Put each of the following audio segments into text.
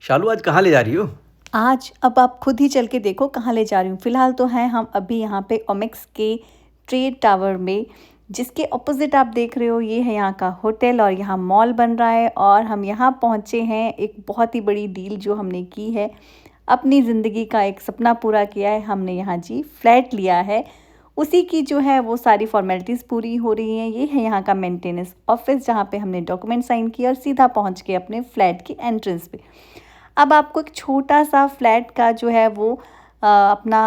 शालू आज कहाँ ले जा रही हो? आज अब आप खुद ही चल के देखो कहाँ ले जा रही हूँ। फ़िलहाल तो हैं हम अभी यहाँ पे ओमेक्स के ट्रेड टावर में, जिसके ऑपोज़िट आप देख रहे हो ये है यहाँ का होटल और यहाँ मॉल बन रहा है और हम यहाँ पहुँचे हैं। एक बहुत ही बड़ी डील जो हमने की है, अपनी ज़िंदगी का एक सपना पूरा किया है। हमने यहाँ जी फ्लैट लिया है, उसी की जो है वो सारी फ़ॉर्मेलिटीज़ पूरी हो रही हैं। ये है यहाँ का मेंटेनेंस ऑफ़िस, जहाँ पे हमने डॉक्यूमेंट साइन किया और सीधा पहुँच के अपने फ्लैट की एंट्रेंस पे। अब आपको एक छोटा-सा फ्लैट का जो है वो अपना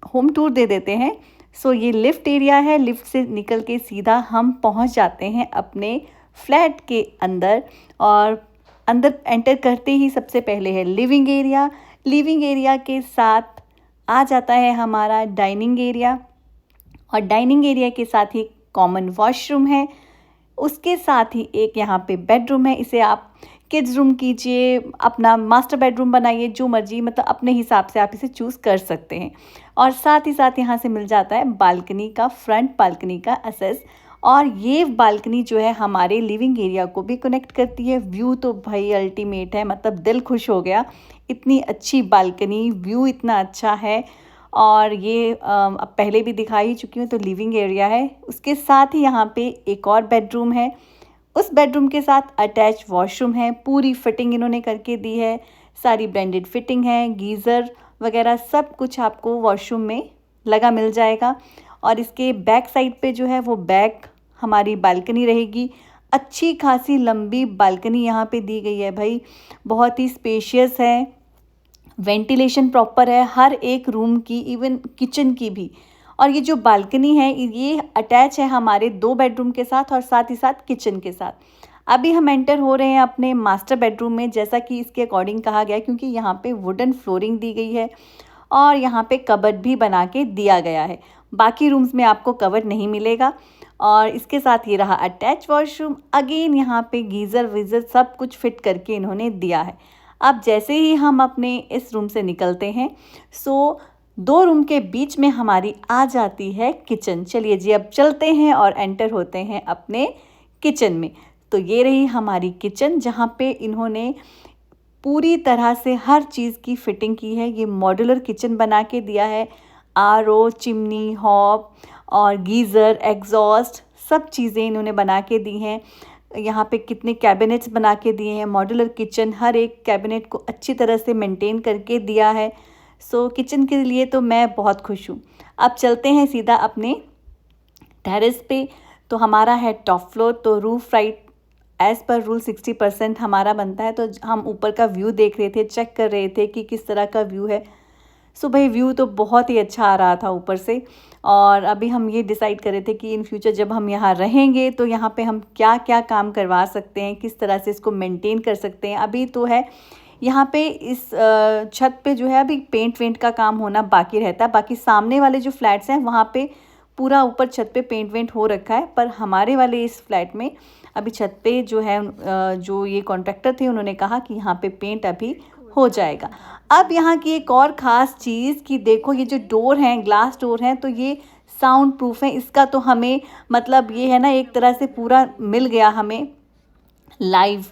होम टूर दे देते हैं। सो ये लिफ्ट एरिया है, लिफ्ट से निकल के सीधा हम पहुंच जाते हैं अपने फ्लैट के अंदर। और अंदर एंटर करते ही सबसे पहले है लिविंग एरिया। लिविंग एरिया के साथ आ जाता है हमारा डाइनिंग एरिया और डाइनिंग एरिया के साथ ही कॉमन वॉशरूम है। उसके साथ ही एक यहाँ पे बेडरूम है, इसे आप किड्स रूम कीजिए, अपना मास्टर बेडरूम बनाइए, जो मर्जी मतलब अपने हिसाब से आप इसे चूज़ कर सकते हैं। और साथ ही साथ यहाँ से मिल जाता है बालकनी का, फ्रंट बालकनी का एक्सेस। और ये बालकनी जो है हमारे लिविंग एरिया को भी कनेक्ट करती है। व्यू तो भाई अल्टीमेट है, मतलब दिल खुश हो गया, इतनी अच्छी बालकनी, व्यू इतना अच्छा है। और ये अब पहले भी दिखा ही चुकी हूँ, तो लिविंग एरिया है। उसके साथ ही यहाँ पे एक और बेडरूम है, उस बेडरूम के साथ अटैच वॉशरूम है। पूरी फिटिंग इन्होंने करके दी है, सारी ब्रांडेड फिटिंग है, गीज़र वगैरह सब कुछ आपको वॉशरूम में लगा मिल जाएगा। और इसके बैक साइड पे जो है वो बैक हमारी बालकनी रहेगी। अच्छी खासी लंबी बालकनी यहाँ पे दी गई है भाई, बहुत ही स्पेशियस है, वेंटिलेशन प्रॉपर है हर एक रूम की, इवन किचन की भी। और ये जो बालकनी है ये अटैच है हमारे 2 बेडरूम के साथ और साथ ही साथ किचन के साथ। अभी हम एंटर हो रहे हैं अपने मास्टर बेडरूम में, जैसा कि इसके अकॉर्डिंग कहा गया, क्योंकि यहाँ पे वुडन फ्लोरिंग दी गई है और यहाँ पे कबर्ड भी बना के दिया गया है। बाकी रूम्स में आपको कबर्ड नहीं मिलेगा। और इसके साथ ये रहा अटैच वॉशरूम। अगेन यहाँ पे गीज़र वीज़र सब कुछ फिट करके इन्होंने दिया है। अब जैसे ही हम अपने इस रूम से निकलते हैं, सो 2 रूम के बीच में हमारी आ जाती है किचन। चलिए जी अब चलते हैं और एंटर होते हैं अपने किचन में। तो ये रही हमारी किचन, जहाँ पे इन्होंने पूरी तरह से हर चीज़ की फिटिंग की है। ये मॉड्यूलर किचन बना के दिया है, आरओ, चिमनी, हॉब और गीज़र, एग्जॉस्ट सब चीज़ें इन्होंने बना के दी हैं। यहाँ पे कितने कैबिनेट्स बना के दिए हैं। मॉड्यूलर किचन, हर एक कैबिनेट को अच्छी तरह से मेंटेन करके दिया है। सो किचन के लिए तो मैं बहुत खुश हूँ। अब चलते हैं सीधा अपने टेरेस पे। तो हमारा है टॉप फ्लोर, तो roof right as per rule 60% हमारा बनता है। तो हम ऊपर का व्यू देख रहे थे, चेक कर रहे थे कि किस तरह का व्यू है। सो भाई व्यू तो बहुत ही अच्छा आ रहा था ऊपर से। और अभी हम ये डिसाइड कर रहे थे कि इन फ्यूचर जब हम यहाँ रहेंगे तो यहाँ पे हम क्या क्या काम करवा सकते हैं, किस तरह से इसको मेंटेन कर सकते हैं। अभी तो है यहाँ पे इस छत पे जो है अभी पेंट वेंट का काम होना बाकी रहता है। बाकी सामने वाले जो फ्लैट्स हैं वहाँ पे पूरा ऊपर छत पे पेंट वेंट हो रखा है, पर हमारे वाले इस फ्लैट में अभी छत पे जो है जो ये कॉन्ट्रैक्टर थे उन्होंने कहा कि यहाँ पे पेंट अभी हो जाएगा। अब यहाँ की एक और ख़ास चीज़ कि देखो ये जो डोर हैं, ग्लास डोर हैं, तो ये साउंड प्रूफ है। इसका तो हमें मतलब ये है ना, एक तरह से पूरा मिल गया हमें लाइव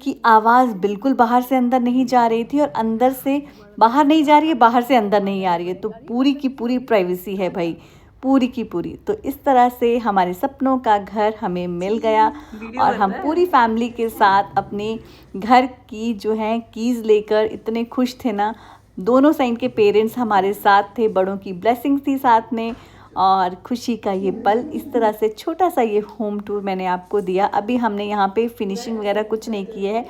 की आवाज़, बिल्कुल बाहर से अंदर नहीं जा रही थी और अंदर से बाहर नहीं जा रही है, बाहर से अंदर नहीं आ रही है। तो पूरी की पूरी प्राइवेसी है भाई, पूरी की पूरी। तो इस तरह से हमारे सपनों का घर हमें मिल गया और हम पूरी फैमिली के साथ अपने घर की जो है कीज़ लेकर इतने खुश थे ना। दोनों साइड के पेरेंट्स हमारे साथ थे, बड़ों की ब्लेसिंग्स थी साथ में और खुशी का ये पल। इस तरह से छोटा सा ये होम टूर मैंने आपको दिया। अभी हमने यहाँ पे फिनिशिंग वगैरह कुछ नहीं किए है।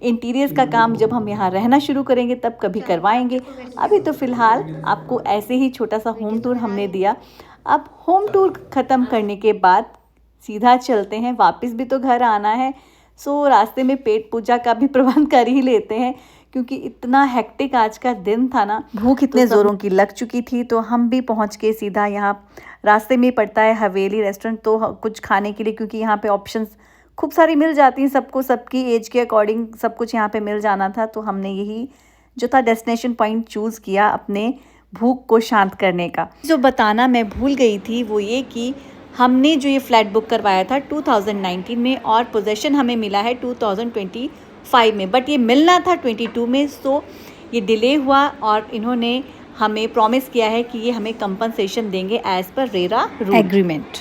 इंटीरियर्स का काम जब हम यहाँ रहना शुरू करेंगे तब कभी करवाएंगे। अभी तो फ़िलहाल आपको ऐसे ही छोटा सा होम टूर हमने दिया। अब होम टूर ख़त्म करने के बाद सीधा चलते हैं, वापस भी तो घर आना है। सो रास्ते में पेट पूजा का भी प्रबंध कर ही लेते हैं, क्योंकि इतना हेक्टिक आज का दिन था ना, भूख इतने ज़ोरों की लग चुकी थी। तो हम भी पहुंच के सीधा यहाँ रास्ते में पड़ता है हवेली रेस्टोरेंट, तो कुछ खाने के लिए, क्योंकि यहाँ पे ऑप्शंस खूब सारी मिल जाती हैं सबको, सबकी एज के अकॉर्डिंग सब कुछ यहाँ पे मिल जाना था। तो हमने यही जो था डेस्टिनेशन पॉइंट चूज़ किया अपने भूख को शांत करने का। जो बताना मैं भूल गई थी वो ये कि हमने जो ये फ्लैट बुक करवाया था 2019 में और पोजेसन हमें मिला है 2020 5 में, बट ये मिलना था 22 में, सो ये डिले हुआ और इन्होंने हमें प्रॉमिस किया है कि ये हमें कंपनसेशन देंगे as per RERA rule agreement.